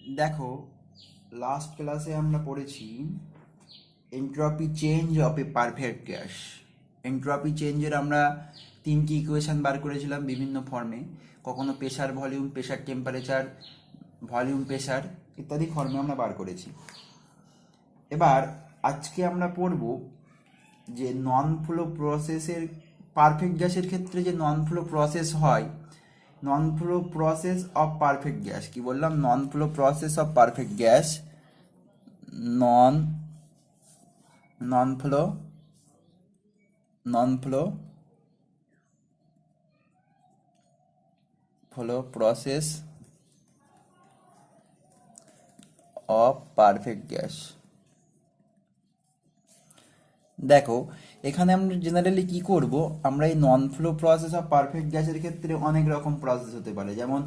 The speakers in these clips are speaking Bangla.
দেখো, লাস্ট ক্লাসে আমরা পড়েছি entropy change of A perfect gas. Entropy চেঞ্জের আমরা তিনটি ইকুয়েশন বার করেছিলাম বিভিন্ন ফর্মে, কখনো pressure volume, pressure temperature, volume pressure ইত্যাদি ফর্মে আমরা বার করেছি। এবার আজকে আমরা পড়ব যে নন ফ্লো প্রসেসের, পারফেক্ট গ্যাসের ক্ষেত্রে যে নন ফ্লো প্রসেস হয়, non flow process of perfect gas. কি বললাম? Non flow process of perfect gas, non non flow process of perfect gas. দেখো, এখানে আমরা জেনারেলি কি করব, আমরা এই non flow process of perfect গ্যাসের ক্ষেত্রে অনেক রকম প্রসেস হতে পারে। যেমন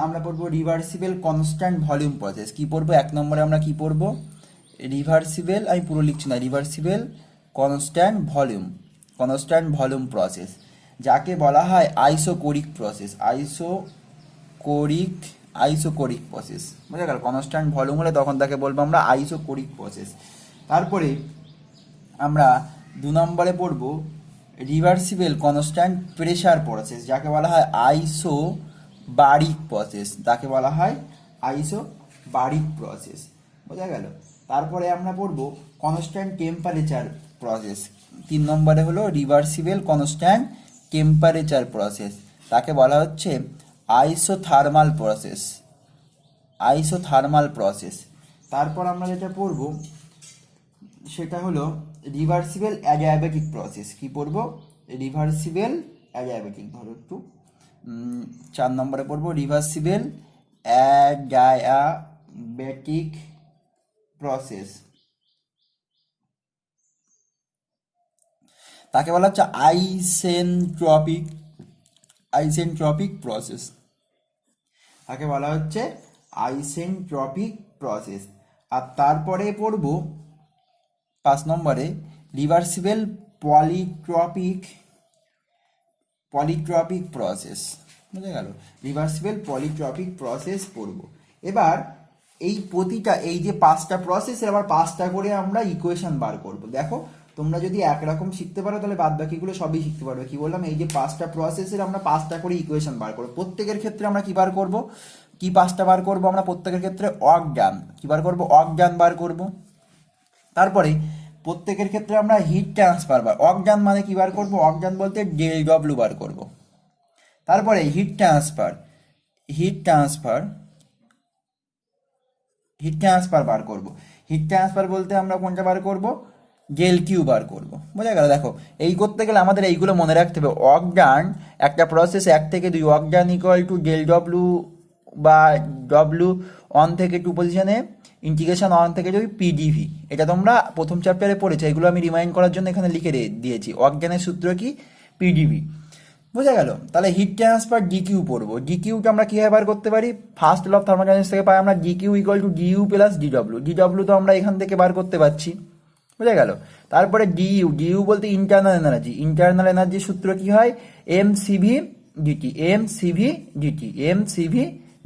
আমরা পড়বো রিভার্সিবল কনস্ট্যান্ট ভলিউম প্রসেস। কি পড়বো? এক নম্বরে আমরা কি পড়বো? রিভার্সিবল, আমি পুরো লিখছি না, রিভার্সিবল কনস্ট্যান্ট ভলিউম প্রসেস, যাকে বলা হয় আইসোকোরিক প্রসেস। আইসোকোরিক প্রসেস, বুঝা গেল? কনস্ট্যান্ট ভলিউম হলে তখন তাকে বলবো আমরা আইসোকোরিক প্রসেস। তারপরে আমরা দু নম্বরে পড়ব রিভার্সিবল কনস্ট্যান্ট প্রেশার প্রসেস, যাকে বলা হয় আইসোবারিক প্রসেস, বোঝা গেল? তারপরে আমরা পড়ব কনস্ট্যান্ট টেম্পারেচার প্রসেস। তিন নম্বরে হলো রিভার্সিবল কনস্ট্যান্ট টেম্পারেচার প্রসেস, তাকে বলা হচ্ছে আইসোথার্মাল প্রসেস। তারপর আমরা যেটা পড়ব সেটা হলো রিভার্সিবল অ্যাডিয়াবেটিক প্রসেস। কি পড়ব? Reversible adiabatic. ধরো একটু, 4 নম্বরে পড়ব রিভার্সিবল অ্যাডিয়াবেটিক প্রসেস, তাকে বলা হচ্ছে আইসেন্ট্রপিক প্রসেস। আর তারপরে পড়ব 5 নম্বরে রিভার্সিবল পলিট্রপিক প্রসেস, বুঝে গেল? রিভার্সিবল পলিট্রপিক প্রসেস পড়ব। এবার এই যে 5টা প্রসেসের আবার 5টা করে আমরা ইকুয়েশন বার করব। দেখো, তোমরা যদি একরকম শিখতে পারো তাহলে বাদ বাকিগুলো সবই শিখতে পারবে। কি বললাম? এই যে 5টা প্রসেসের আমরা 5টা করে ইকুয়েশন বার করব। প্রত্যেকের ক্ষেত্রে আমরা কি বার করব? কি 5টা বার করব? আমরা প্রত্যেকের ক্ষেত্রে অজ্ঞান কি বার করব? অজ্ঞান বার করব। তারপরে প্রত্যেকের ক্ষেত্রে আমরা হিট ট্রান্সফার অজ্ঞান মানে কি বার করব? অজ্ঞান বলতে ডেল ডব্লিউ বার করব। তারপরে হিট ট্রান্সফার বার করব। হিট ট্রান্সফার বলতে আমরা কোনটা বার করব? ডেল কিউ বার করব। বোঝা গেল? দেখো, এই করতে গেলে আমাদের এইগুলো মনে রাখতে হবে। অজ্ঞান একটা প্রসেস 1 থেকে 2, অজ্ঞান ইকুয়াল টু ডেল ডব্লিউ বা ডব্লিউ 1 থেকে 2 পজিশনে ইন্টিগ্রেশন 1 থেকে 2 পিডিভি। এটা তোমরা প্রথম চ্যাপ্টারে পড়েছো, এগুলো আমি রিমাইন্ড করার জন্য এখানে লিখে দিয়েছি। অজ্ঞানের সূত্র কি? পিডিভি। বোঝা গেল? তাহলে হিট ট্রান্সফার ডিকিউ পড়বো। ডিকিউটা আমরা কিভাবে বার করতে পারি? ফার্স্ট ল অফ থার্মোডাইনামিক্স থেকে পাই আমরা DQ equal to DU plus DW. DW তো আমরা এখান থেকে বার করতে পারছি, বুঝা গেল? তারপরে ডিইউ বলতে ইন্টারনাল এনার্জির সূত্র কি হয়? MCV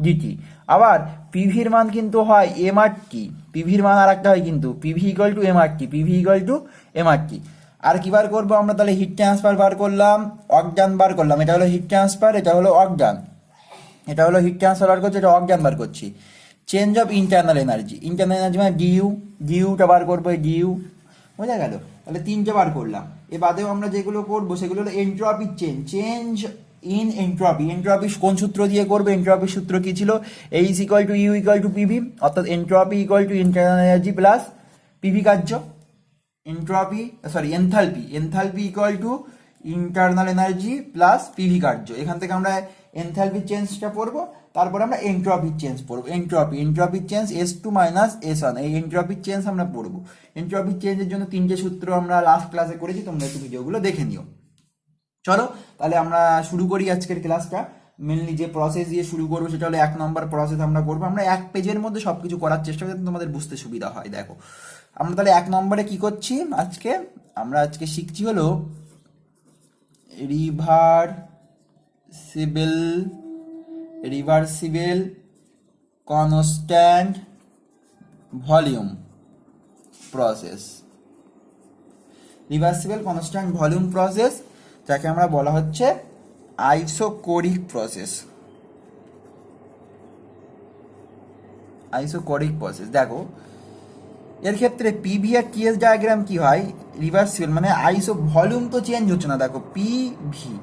DT. আবার পিভির মান কিন্তু হয় এমআরটি, পিভির মান আর একটা হয় কিন্তু পিভি ইকুয়াল টু এমআরটি। আর কি বার করবো আমরা? তাহলে হিট ট্রান্সফার বার করলাম, অজ্ঞান বার করলাম। এটা হলো হিট ট্রান্সফার, এটা হলো অজ্ঞান। হিট ট্রান্সফার বার করছি, এটা অজ্ঞান বার করছি। চেঞ্জ অফ ইন্টারনাল এনার্জি মানে ডিইউটা বার করবো, ডিইউ। বোঝা গেল? তাহলে 3টে বার করলাম। এ বাদেও আমরা যেগুলো করবো সেগুলো হলো এন্ট্রপি চেঞ্জ ইন এন্ট্রপি কোন সূত্র দিয়ে করবো? এন্ট্রপির সূত্র কি ছিল? H equal to U equal to PV, অর্থাৎ entropy equal to internal energy plus PV কার্য। Enthalpy equal to internal energy plus PV কার্য। এখান থেকে আমরা এনথালপি চেঞ্জটা পড়বো, তারপর আমরা এন্ট্রপির চেঞ্জ পড়বো। এন্ট্রপির চেঞ্জ S2 মাইনাস S1, এই এন্ট্রপির চেঞ্জ আমরা পড়বো। এন্ট্রপির চেঞ্জের জন্য 3টে সূত্র আমরা লাস্ট ক্লাসে করেছি, তোমরা একটু ভিডিওগুলো দেখে নিও। চলো তাহলে আমরা শুরু করি আজকের ক্লাসটা। মেনলি যে প্রসেস দিয়ে শুরু করবো সেটা হলো 1 নম্বর প্রসেস আমরা করবো। আমরা 1 পেজের মধ্যে সবকিছু করার চেষ্টা করি, তোমাদের বুঝতে সুবিধা হয়। দেখো, আমরা তাহলে 1 নম্বরে কি করছি আজকে? আমরা আজকে শিখছি হলো reversible constant volume process, reversible constant volume process, যাকে আমরা বলা হচ্ছে আইসোকোরিক প্রসেস। আইসোকোরিক প্রসেস দেখো, এর ক্ষেত্রে পিভি আর টিএস ডায়াগ্রাম কি হয়, রিভার্সিবল মানে আইসো, ভলিউম তো চেঞ্জ হচ্ছে না। দেখো পিভি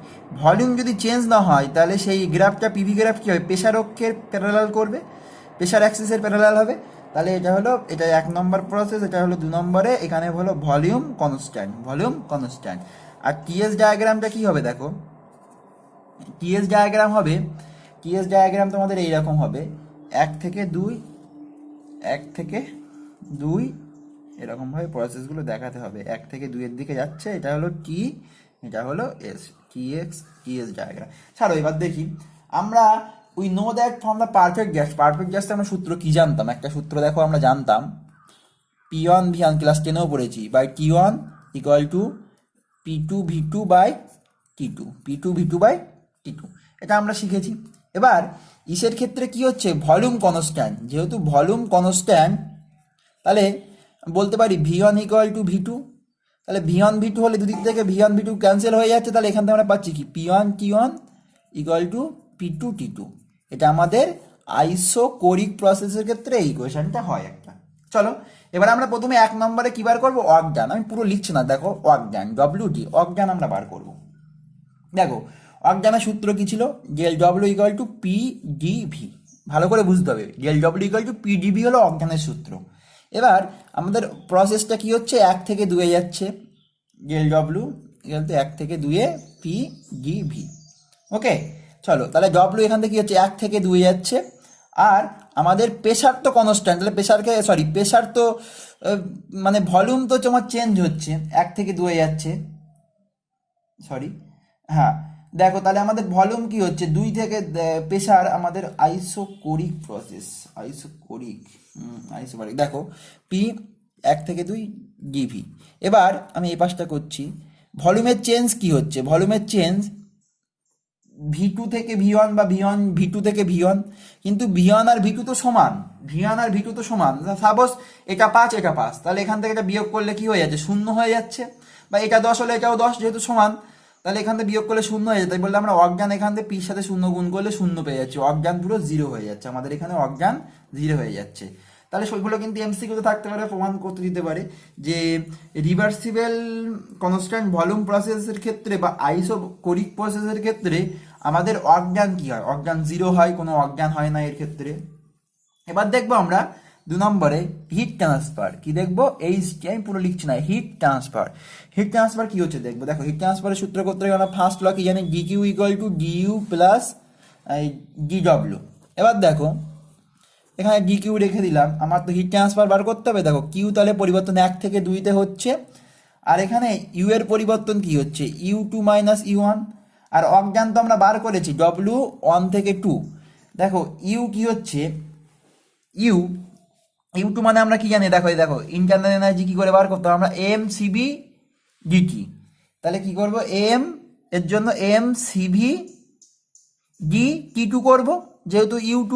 ভলিউম যদি চেঞ্জ না হয় তাহলে সেই গ্রাফটা পিভি গ্রাফ কি হবে, প্রেসার অক্ষের প্যারালাল করবে, প্রেসার অ্যাক্সিসের প্যারালাল হবে। তাহলে এটা হলো, এটা 1 নম্বর প্রসেস, এটা হলো 2 নম্বরে, এখানে হলো ভলিউম কনস্ট্যান্ট, ভলিউম কনস্ট্যান্ট। আর টিএস ডায়াগ্রামটা কি হবে দেখো, টিএস ডায়াগ্রাম হবে, টিএস ডায়াগ্রাম তোমাদের এইরকম হবে, 1 থেকে 2, 1 থেকে 2, এরকমভাবে প্রসেসগুলো দেখাতে হবে, 1 থেকে 2 এর দিকে যাচ্ছে, এটা হলো টি, এটা হলো এস, টিএক্স টিএস ডায়াগ্রাম। ছাড়ো, এবার দেখি আমরা we know that from the perfect gas, perfect গ্যাসটা আমরা সূত্র কি জানতাম, একটা সূত্র দেখো আমরা জানতাম, P1 V1 ক্লাস 10এও পড়েছি, by T1 equal to P2 V2 by T2, P2 V2 by T2, এটা আমরা শিখেছি। এবার ইসের ক্ষেত্রে কি হচ্ছে, ভলিউম কনস্ট্যান্ট, যেহেতু ভলিউম কনস্ট্যান্ট তাহলে বলতে পারি V1 ইকুয়াল টু V2, তাহলে V1 V2 হলে দুদিক থেকে V1 V2 ক্যান্সেল হয়ে যাচ্ছে, তাহলে এখান থেকে আমরা পাচ্ছি কি P1 T1 equal to P2 T2। এটা আমাদের আইসোকোরিক প্রসেসের ক্ষেত্রে এই ইকুয়েশনটা হয় একটা। চলো এবার আমরা প্রথমে 1 নম্বরে কি বার করবো, অজ্ঞান, আমি পুরো লিখছি না, দেখো অজ্ঞান, WD অজ্ঞান আমরা বার করব। দেখো অজ্ঞানের সূত্র কি ছিল, del W equal to PdV, ভালো করে বুঝতে হবে, del W equal to PdV হলো অজ্ঞানের সূত্র। এবার আমাদের প্রসেসটা কি হচ্ছে, 1 থেকে 2 এ যাচ্ছে, ডেল ডব্লিউ ইকুয়াল টু 1 থেকে 2 এ PdV। ওকে, চলো তাহলে ডব্লিউ এখান থেকে কি হচ্ছে, 1 থেকে 2 এ যাচ্ছে, আর আমাদের প্রেশার তো কনস্ট্যান্ট, তাহলে প্রেশারকে প্রেশার তো মানে ভলিউম তো তোমার চেঞ্জ হচ্ছে, 1 থেকে 2 এ যাচ্ছে, হ্যাঁ দেখো তাহলে আমাদের ভলিউম কি হচ্ছে, 2 থেকে প্রেশার, আমাদের আইসোকোরিক প্রসেস, আইসোকোরিক দেখো পি 1 থেকে 2 ডিভি। এবার আমি এই পাশটা করছি, ভলিউমের চেঞ্জ কি হচ্ছে, ভলিউমের চেঞ্জ V2 থেকে V1 বা V2 থেকে V1, কিন্তু V1 আর V2 তো সমান, V1 আর V2 তো সমান, সাপোজ এটা 5 এটা 5, তাহলে এখান থেকে এটা বিয়োগ করলে কি হয়ে যাচ্ছে, 0 হয়ে যাচ্ছে, বা এটা 10 হলে এটাও 10, যেহেতু সমান, তাহলে এখান থেকে বিয়োগ করলে 0 হয়ে যায়, তাই বললে আমরা অজ্ঞান এখান থেকে পির সাথে 0 গুণ করলে 0 পেয়ে যাচ্ছি, অজ্ঞান পুরো 0 হয়ে যাচ্ছে, আমাদের এখানে অজ্ঞান 0 হয়ে যাচ্ছে। তাহলে সেগুলো কিন্তু এমসিকিউতে থাকতে পারে, প্রমাণ করতে দিতে পারে যে রিভার্সিবল কনস্ট্যান্ট ভলিউম প্রসেসের ক্ষেত্রে বা আইসোকোরিক প্রসেসের ক্ষেত্রে আমাদের অজ্ঞান কি হয়, অজ্ঞান 0 হয়, কোনো অজ্ঞান হয় না এর ক্ষেত্রে। এবার দেখবো আমরা 2 নম্বরে হিট ট্রান্সফার, কি দেখবো, এইচটি, আমি পুরো লিখছি না, হিট ট্রান্সফার। হিট ট্রান্সফার কি হচ্ছে দেখবো, দেখো হিট ট্রান্সফারের সূত্র করতে গেলে আমরা ফার্স্ট ল কি জানি, DQ equal to DU plus DW. এবার দেখো এখানে ডিকিউ রেখে দিলাম, আমার তো হিট ট্রান্সফার বার করতে হবে, দেখো কিউ তাহলে পরিবর্তন 1 থেকে 2 তে হচ্ছে, আর এখানে ইউ এর পরিবর্তন কি হচ্ছে, U2 মাইনাস U1, আর অজ্ঞান তো আমরা বার করেছি W 1 থেকে 2। দেখো ইউ কি হচ্ছে, U2 মানে আমরা কি জানি, দেখো দেখো ইন্টারনাল এনার্জি কি করে বার করতে হবে, আমরা mCV dt, তাহলে কি করব, এর জন্য mCV dt2 করব, যেহেতু U2,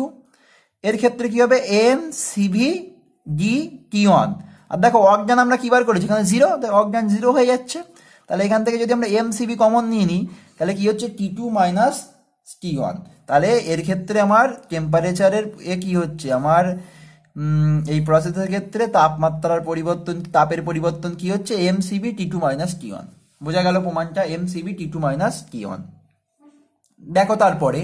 এর ক্ষেত্রে কি হবে mCV dt1, আর দেখো অজ্ঞান আমরা কি বার করেছি, এখানে 0, অজ্ঞান 0 হয়ে যাচ্ছে, তাহলে এখান থেকে যদি আমরা mCV কমন নিয়ে নিই তাহলে কি হচ্ছে T2 মাইনাস T1, তাহলে এর ক্ষেত্রে আমার টেম্পারেচারের কি হচ্ছে, আমার এই প্রসেসের ক্ষেত্রে তাপমাত্রার পরিবর্তন, তাপের পরিবর্তন কি হচ্ছে, mCV T2 মাইনাস T1, বোঝা গেল প্রমাণটা, mCV T2 মাইনাস T1। দেখো তারপরে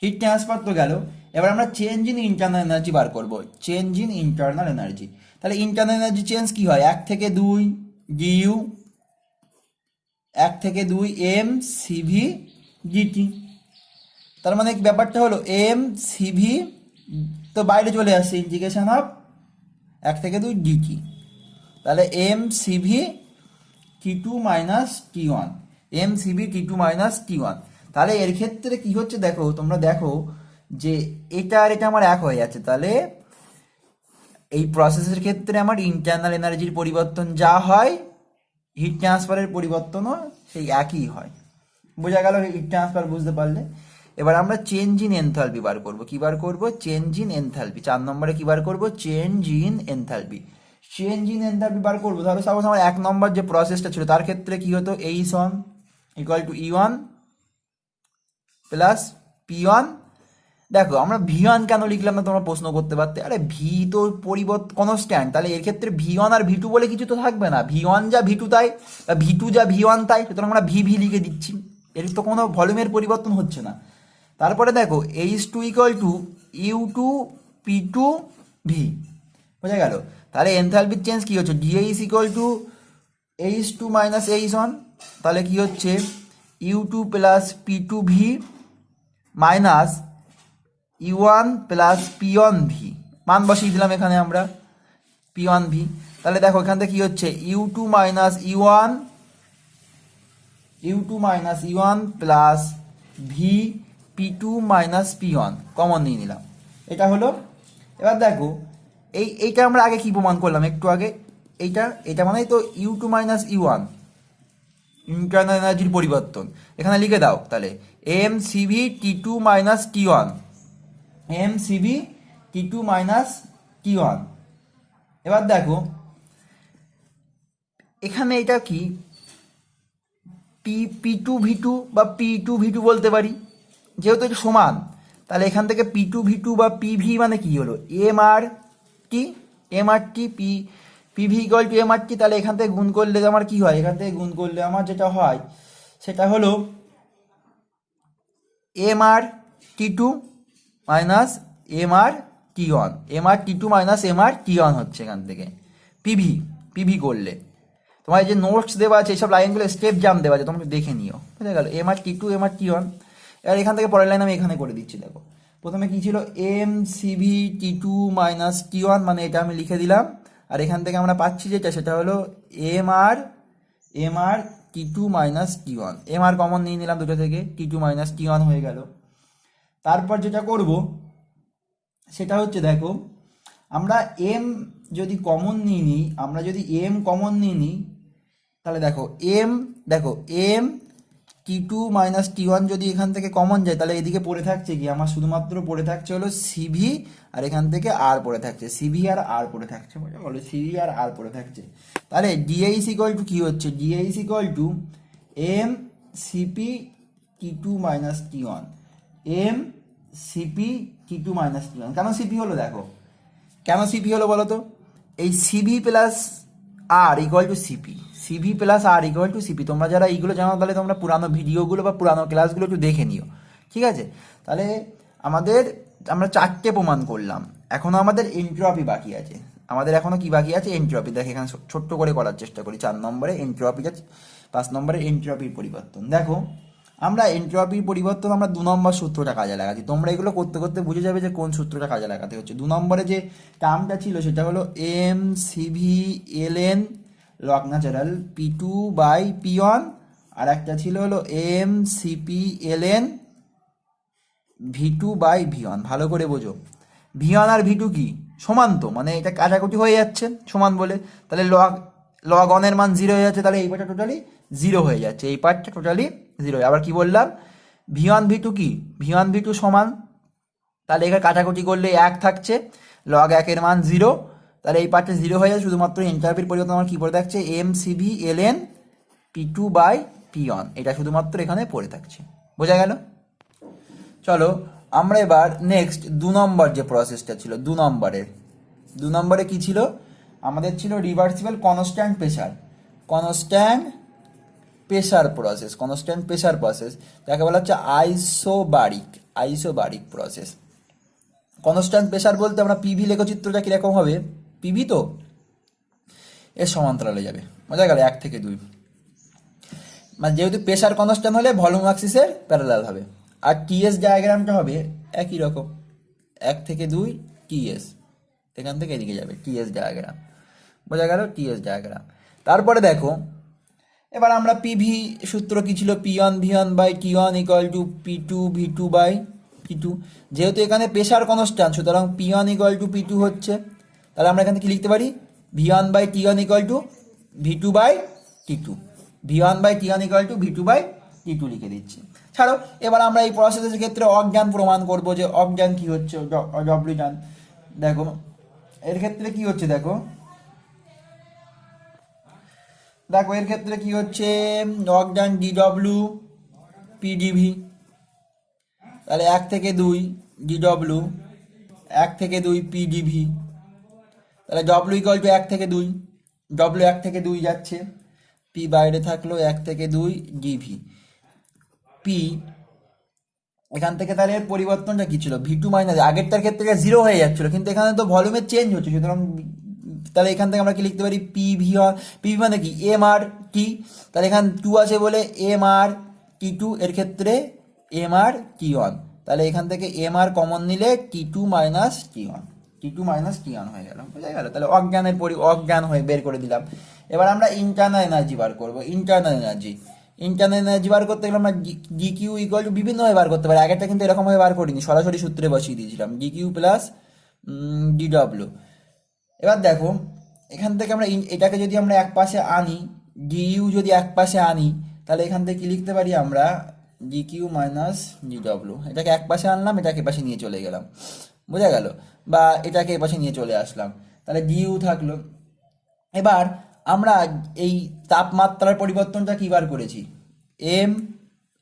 হিট ট্রান্সফার তো গেল, এবার আমরা change in internal energy bar করব, চেঞ্জ ইন ইন্টারনাল এনার্জি। তাহলে ইন্টারনাল এনার্জি চেঞ্জ কি হয়, 1 থেকে 2 ডিইউ, 1 থেকে 2 mCV dt, তার মানে ব্যাপারটা হলো mCV তো বাইরে চলে আসছে, ইন্টিগ্রেশন অফ 1 থেকে 2 dt, তাহলে mCV T2 minus T1, mCV T2 minus T1। তাহলে এর ক্ষেত্রে কি হচ্ছে দেখো, তোমরা দেখো যে এটা আর এটা আমার এক হয়ে যাচ্ছে, তাহলে এই প্রসেসের ক্ষেত্রে আমার ইন্টারনাল এনার্জির পরিবর্তন যা হয়, হিট ট্রান্সফারের পরিবর্তনও সেই একই হয়। বোঝা গেল হিট ট্রান্সফার বুঝতে পারলে। এবার আমরা চেঞ্জ ইন এনথালপি বার করব। কি বার করব? Change in enthalpy. 4 নম্বরে কি বার করব? Change in enthalpy. Change in enthalpy বার করবো। ধরো সাপোজ আমার 1 নম্বর যে প্রসেসটা ছিল তার ক্ষেত্রে কি হতো? H1 equal to E1 plus P1। দেখো আমরা V1 কেন লিখলাম না তোমরা প্রশ্ন করতে পারতে। আরে ভি তো পরিবর্তন কনস্ট্যান্ট, তাহলে এর ক্ষেত্রে V1 আর V2 বলে কিছু তো থাকবে না। V1 যা V2 তাই, V2 যা V1 তাই, সুতরাং আমরা ভি লিখে দিচ্ছি। এর তো কোনো ভলিউমের পরিবর্তন হচ্ছে না। তারপরে দেখো H2 equal to U2 P2 V, বোঝা গেল? তাহলে এনথালপির চেঞ্জ কি হচ্ছে? DH equal to H2 minus H1, তাহলে কি হচ্ছে? U2 plus P2V minus U1 plus P1V। মান বসিয়ে দিলাম এখানে আমরা P1V। তাহলে দেখো এখান থেকে কি হচ্ছে? U2 minus U1 plus V P2 minus P1 common নিয়ে নিলাম, এটা হলো। এবার দেখো এইটা আমরা আগে কি প্রমাণ করলাম একটু আগে? এইটা মানেই তো U2 মাইনাস U1 ইন্টারনাল এনার্জির পরিবর্তন। এখানে লিখে দাও তাহলে mCV T2 minus T1, mCV T2 minus T1। এবার দেখো এখানে এটা কি P2V2 বা P2V2 বলতে পারি, যেহেতু এটা সমান। তাহলে এখান থেকে P2V2 বা PV মানে কি হলো? MRT PV equal to MRT। তাহলে এখান থেকে গুণ করলে আমার কি হয়? এখান থেকে গুণ করলে আমার যেটা হয় সেটা হলো MRT2 minus MRT1, MRT2 minus MRT1 হচ্ছে এখান থেকে পিভি করলে। তোমার এই যে নোটস দেওয়া আছে এইসব লাইনগুলো স্টেপ জাম দেওয়া আছে, তোমরা দেখে নিও, বুঝে গেল? MRT2 MRT1। এবার এখান থেকে পরের লাইন আমি এখানে করে দিচ্ছি। দেখো প্রথমে কি ছিল? mCV T2 মাইনাস T1, মানে এটা আমি লিখে দিলাম। আর এখান থেকে আমরা পাচ্ছি যেটা সেটা হলো MRT2 minus T1। MR common নিয়ে নিলাম দুটো থেকে, T2 মাইনাস T1 হয়ে গেল। তারপর যেটা করব সেটা হচ্ছে, দেখো আমরা m যদি কমন নিয়ে নিই, আমরা যদি m কমন নিয়ে নিই, তাহলে দেখো m T2 মাইনাস T1 যদি এখান থেকে কমন যায়, তাহলে এদিকে পড়ে থাকছে কি? আমার শুধুমাত্র পড়ে থাকছে হলো CV, আর এখান থেকে R পড়ে থাকছে, CV আর R পড়ে থাকছে, বলো CV আর R পড়ে থাকছে। তাহলে DH ইকুয়াল টু কি হচ্ছে? DH equal to mCP T2 minus T1, mCP T2 minus T1। কেন সিপি হলো? দেখো কেন সিপি হলো বলো তো? এই CV plus R equal to CP, CV plus R equal to CP. তোমরা যারা এইগুলো জানো তাহলে তোমরা পুরানো ভিডিওগুলো বা পুরানো ক্লাসগুলো একটু দেখে নিও, ঠিক আছে? তাহলে আমরা 4টে প্রমাণ করলাম, এখনো আমাদের এন্ট্রপি বাকি আছে। আমাদের এখনো কি বাকি আছে? এন্ট্রপি। দেখো এখানে ছোট্ট করে করার চেষ্টা করি। 4 নম্বরে এন্ট্রপি আছে, 5 নম্বরে এন্ট্রপির পরিবর্তন। দেখো আমরা এন্ট্রপির পরিবর্তন আমরা 2 নম্বর সূত্রটা কাজে লাগাচ্ছি। তোমরা এগুলো করতে করতে বুঝে যাবে যে কোন সূত্রটা কাজে লাগাতে হচ্ছে। 2 নম্বরে যে টার্মটা ছিল সেটা হলো mCV/ln log natural P2 by P1, আর একটা ছিল হলো mCP/ln V2 বাই V1। ভালো করে বোঝো, V1 আর V2 কি সমান? তো মানে এটা কাটাকুটি হয়ে যাচ্ছে সমান বলে, তাহলে লগ অনের মান 0 হয়ে যাচ্ছে, তাহলে এই পার্টটা টোটালি 0 হয়ে যাচ্ছে, এই পার্টটা টোটালি 0। আবার কি বললাম? V1 V2 কি? V1 V2 সমান, তাহলে এখানে কাটাকুটি করলে 1 থাকছে, লগ 1 এর মান 0, তাহলে এই পার্টটা 0 হয়ে যাচ্ছে। শুধুমাত্র এন্ট্রপির পরিবর্তন আমার কি পড়ে থাকছে? mCV/ln P2 বাই P1, এটা শুধুমাত্র এখানে পড়ে থাকছে, বোঝা গেল? চলো আমরা এবার নেক্সট 2 নম্বর যে প্রসেসটা ছিল, 2 নম্বরে কি ছিল? আমাদের ছিল রিভার্সিবল কনস্ট্যান্ট প্রেসার প্রসেস, যাকে বলা হচ্ছে আইসোবারিক প্রসেস। কনস্ট্যান্ট প্রেসার বলতে আমরা পিভি লেখচিত্রটা কিরকম হবে? পিভি তো এর সমান্তরালে যাবে, বোঝা গেল? 1 থেকে 2, মানে যেহেতু প্রেসার কনস্ট্যান্ট হলে ভলিউম অ্যাক্সিসের প্যারালাল হবে। আর টিএস ডায়াগ্রামটা হবে একই রকম, 1 থেকে 2 টিএস, এখান থেকে এদিকে যাবে টিএস ডায়াগ্রাম, বোঝা গেল? TS diagram. তারপরে দেখো এবার আমরা পিভি সূত্র কি ছিল? P1 V1 by T1 equal to P2 V2 by T2। যেহেতু এখানে প্রেসার কনস্ট্যান্ট, সুতরাং P1 ইকুয়াল টু P2 হচ্ছে, তাহলে আমরা এখান থেকে কি লিখতে পারি? V1 by T1 equal to V2 by T2, V1 by T1 equal to V2 by T2 লিখে দিচ্ছি। ছাড়ো, এবার আমরা এই প্রসেসের ক্ষেত্রে অজ্ঞান প্রমাণ করব যে অজ্ঞান কি হচ্ছে, ডব্লিউ জান। দেখো এর ক্ষেত্রে কি হচ্ছে, দেখো দেখো এর ক্ষেত্রে কি হচ্ছে, অজ্ঞান ডিডব্লিউ পিডিভি, তাহলে 1 থেকে 2 ডিডব্লিউ, 1 থেকে 2 পিডিভি, তাহলে ডব্লিউ ইকুয়াল টু 1 থেকে 2, ডব্লিউ 1 থেকে 2 যাচ্ছে, পি বাইরে থাকলো 1 থেকে 2 ডিভি পি। এখান থেকে তাহলে এর পরিবর্তনটা কি ছিল, ভি টু মাইনাস, আগেরটার ক্ষেত্রে 0 হয়ে যাচ্ছিল, কিন্তু এখানে তো ভলিউমের চেঞ্জ হচ্ছে, সুতরাং তাহলে এখান থেকে আমরা কি লিখতে পারি, পিভি মানে কি এম আর টি, তাহলে এখানে 2 আছে বলে এম আর টি টু, এর ক্ষেত্রে এম আর টি ওয়ান, তাহলে এখান থেকে এম আর কমন নিলে টি টু মাইনাস টি ওয়ান, টি টু মাইনাস টি ওয়ান হয়ে গেল, বোঝা গেল। তাহলে অজ্ঞান হয়ে বের করে দিলাম। এবার আমরা ইন্টারনাল এনার্জি বার করবো। ইন্টারনাল এনার্জি বার করতে গেলে আমরা ডি কিউ ইকুয়াল টু বিভিন্নভাবে বার করতে পারি, আগেরটা কিন্তু এরকমভাবে বার করিনি, সরাসরি সূত্রে বসিয়ে দিয়েছিলাম, ডি কিউ প্লাস ডিডব্লিউ। এবার দেখো এখান থেকে আমরা এটাকে যদি আমরা এক পাশে আনি, ডিইউ যদি এক পাশে আনি, তাহলে এখান থেকে কি লিখতে পারি আমরা, ডি কিউ মাইনাস ডিডব্লিউ, এটাকে এক পাশে আনলাম, এটাকে পাশে নিয়ে চলে গেলাম, বোঝা গেল, বা এটাকে এ পাশে নিয়ে চলে আসলাম, তাহলে ডিইউ থাকলো। এবার আমরা এই তাপমাত্রার পরিবর্তনটা কি বার করেছি, এম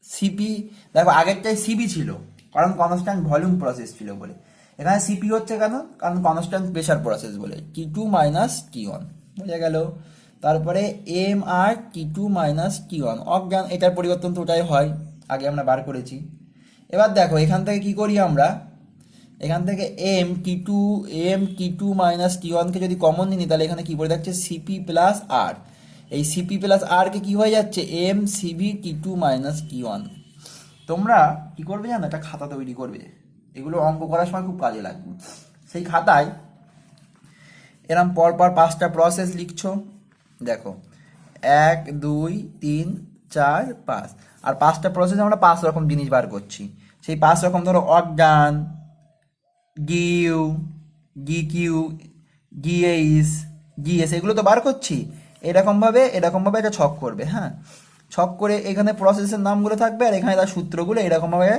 সিপি, দেখো আগেরটাই সিবি ছিল কারণ কনস্ট্যান্ট ভলিউম প্রসেস ছিল বলে, এখানে সিপি হচ্ছে কেন, কারণ কনস্ট্যান্ট প্রেশার প্রসেস বলে, টি টু মাইনাস টি ওয়ান, বোঝা গেল। তারপরে M R T two minus T one, অজ্ঞান, এটার পরিবর্তন তো ওটাই হয়, আগে আমরা বার করেছি। এবার দেখো এখান থেকে কি করি আমরা, এখান থেকে M T two minus T ওয়ানকে যদি কমন নিই, তাহলে এখানে কি পড়ে যাচ্ছে, সিপি প্লাস আর, এই সিপি প্লাস আর কে কি হয়ে যাচ্ছে, M CB T two minus T one. তোমরা কি করবে জানো, একটা খাতা তৈরি করবে, এগুলো অঙ্ক করার সময় খুব কাজে লাগবে। সেই খাতায় এরম পরপর 5টা প্রসেস লিখছো, দেখো 1 2 3 4 5, আর 5টা প্রসেস আমরা 5 রকম জিনিস বার করছি, সেই 5 রকম ধরো অজ্ঞান, ডিইউ, ডিকিউ, ডিএইচ, ডিএস, এগুলো তো বার করছি। এরকমভাবে একটা ছক করবে, হ্যাঁ, ছক করে এখানে প্রসেসের নামগুলো থাকবে, আর এখানে তার সূত্রগুলো এরকমভাবে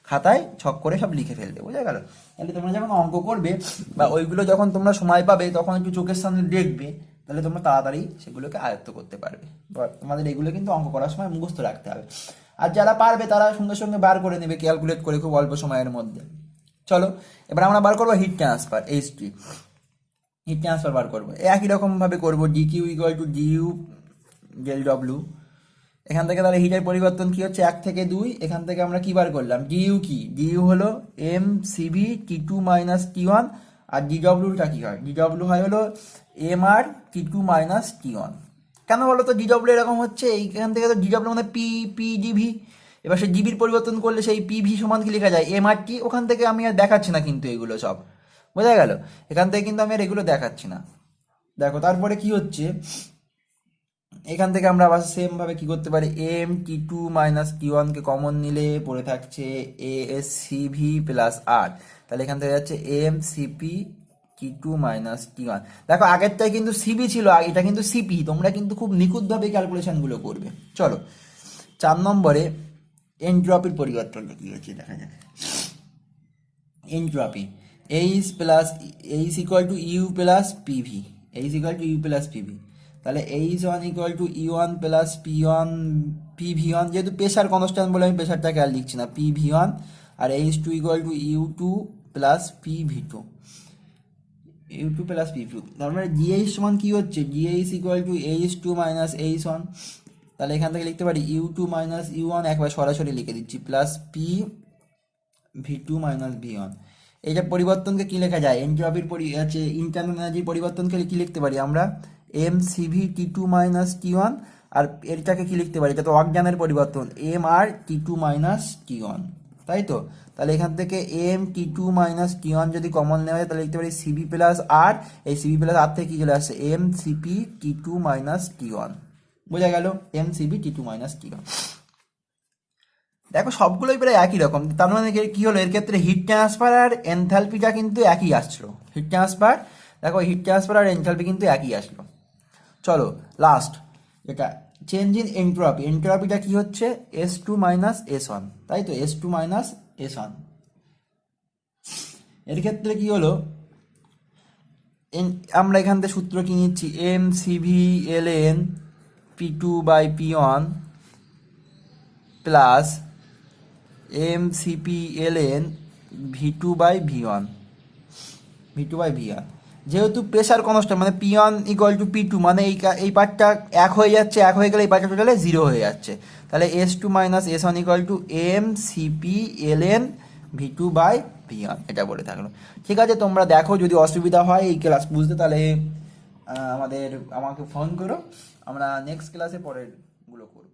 খাতায় ছক করে সব লিখে ফেলবে, বোঝা গেল। তাহলে তোমরা যখন অঙ্ক করবে বা ওইগুলো যখন তোমরা সময় পাবে তখন একটু চোখের সামনে দেখবে, তাহলে তোমরা তাড়াতাড়ি সেগুলোকে আয়ত্ত করতে পারবে। তোমাদের এগুলো কিন্তু অঙ্ক করার সময় মুখস্থ রাখতে হবে, আর যারা পারবে তারা সঙ্গে সঙ্গে বার করে নেবে ক্যালকুলেট করে খুব অল্প সময়ের মধ্যে। চলো এবার আমরা বার করবো heat transfer, HT, heat transfer বার করবো, একই রকম ভাবে করবো, D Q equal to DU del W. এখান থেকে তাহলে হিটের পরিবর্তন কি হচ্ছে, 1 থেকে 2, এখান থেকে আমরা কি বার করলাম, ডিইউ কি, ডিইউ হলো M CB T two minus T one, আর ডিডব্লিউটা কি হয়, ডিডব্লিউ হয় হলো M R T two minus T one. কেন বলো তো ডিডব্লিউ এরকম হচ্ছে, এইখান থেকে তো ডিডব্লিউ মানে পিডিভি, এবার সেই জিবির পরিবর্তন করলে সেই পিভি সমান কি লেখা যায়, এম আর টি, ওখান থেকে আমি আর দেখাচ্ছি না কিন্তু এগুলো সব, বোঝা গেল, এখান থেকে কিন্তু আমি আর এগুলো দেখাচ্ছি না। দেখো তারপরে কি হচ্ছে, এখান থেকে আমরা আবার সেম ভাবে কি করতে পারি, M T two minus T ওয়ানকে কমন নিলে পড়ে থাকছে এ এস সিভি প্লাস আর, তাহলে এখান থেকে যাচ্ছে M CP T two minus T one. দেখো আগেরটাই কিন্তু সিবি ছিল, এটা কিন্তু সিপি, তোমরা কিন্তু খুব নিখুঁতভাবে ক্যালকুলেশনগুলো করবে। চলো 4 নম্বরে এনট্রপির পরিবর্তনটা কি হচ্ছে দেখা যাক। Entropy, H equal to U plus PV, H equal to U plus PV, তাহলে H one equal to E one plus P one PV one, যেহেতু প্রেশার কনস্ট্যান্ট বলে আমি প্রেশারটাকে আর লিখছি না, পিভি ওয়ান, আর H two equal to U two plus PV two, U two plus PV two. তারপরে জিএইচ সমান কি হচ্ছে, GH equal to H two minus H one, তাহলে এখান থেকে লিখতে পারি U two minus U one, একবার সরাসরি লিখে দিচ্ছি, plus P V two minus V one. এইটা পরিবর্তনকে কি লেখা যায়, এনট্রপির ইন্টারনাল এনার্জির পরিবর্তনকে কি লিখতে পারি আমরা, M CV T two minus T one, আর এটাকে কি লিখতে পারি, এটা তো অজ্ঞানের পরিবর্তন, M R T two minus T one, তাই তো। তাহলে এখান থেকে M T two minus T one যদি কমন নেওয়া হয় তাহলে লিখতে পারি সিবি প্লাস আর, এই সিবি প্লাস আর থেকে কি চলে আসছে, M CP T two minus T one, বোঝা গেল, M CB T two minus T one. দেখো সবগুলোই প্রায় একই রকম, তার মানে কি হলো, এর ক্ষেত্রে হিট ট্রান্সফার আর এনথালপিটা কিন্তু একই আসলো, হিট ট্রান্সফার, দেখো হিট ট্রান্সফার আর এনথালপি কিন্তু একই আসলো। চলো লাস্ট, এটা চেঞ্জ ইন এন্ট্রপি, এন্ট্রপিটা কি হচ্ছে S2 মাইনাস S1, তাই তো S2 মাইনাস S1। এর ক্ষেত্রে কি হলো, আমরা এখান থেকে সূত্র কি নিচ্ছি, MCV P2/P1 plus MCP V2/V1, যেহেতু প্রেশার কনস্ট্যান্ট মানে P1 ইকুয়াল টু P2, মানে এই পার্টটা এক হয়ে যাচ্ছে, এক হয়ে গেলে এই পার্টটা টোটালে জিরো হয়ে যাচ্ছে, তাহলে S2 minus S1 equal to MCP V2/V1, এটা বলে থাকলো। ঠিক আছে, তোমরা দেখো, যদি অসুবিধা হয় এই ক্লাস বুঝতে তাহলে আমাকে ফোন করো, আমরা নেক্সট ক্লাসে পরেরগুলো করবো।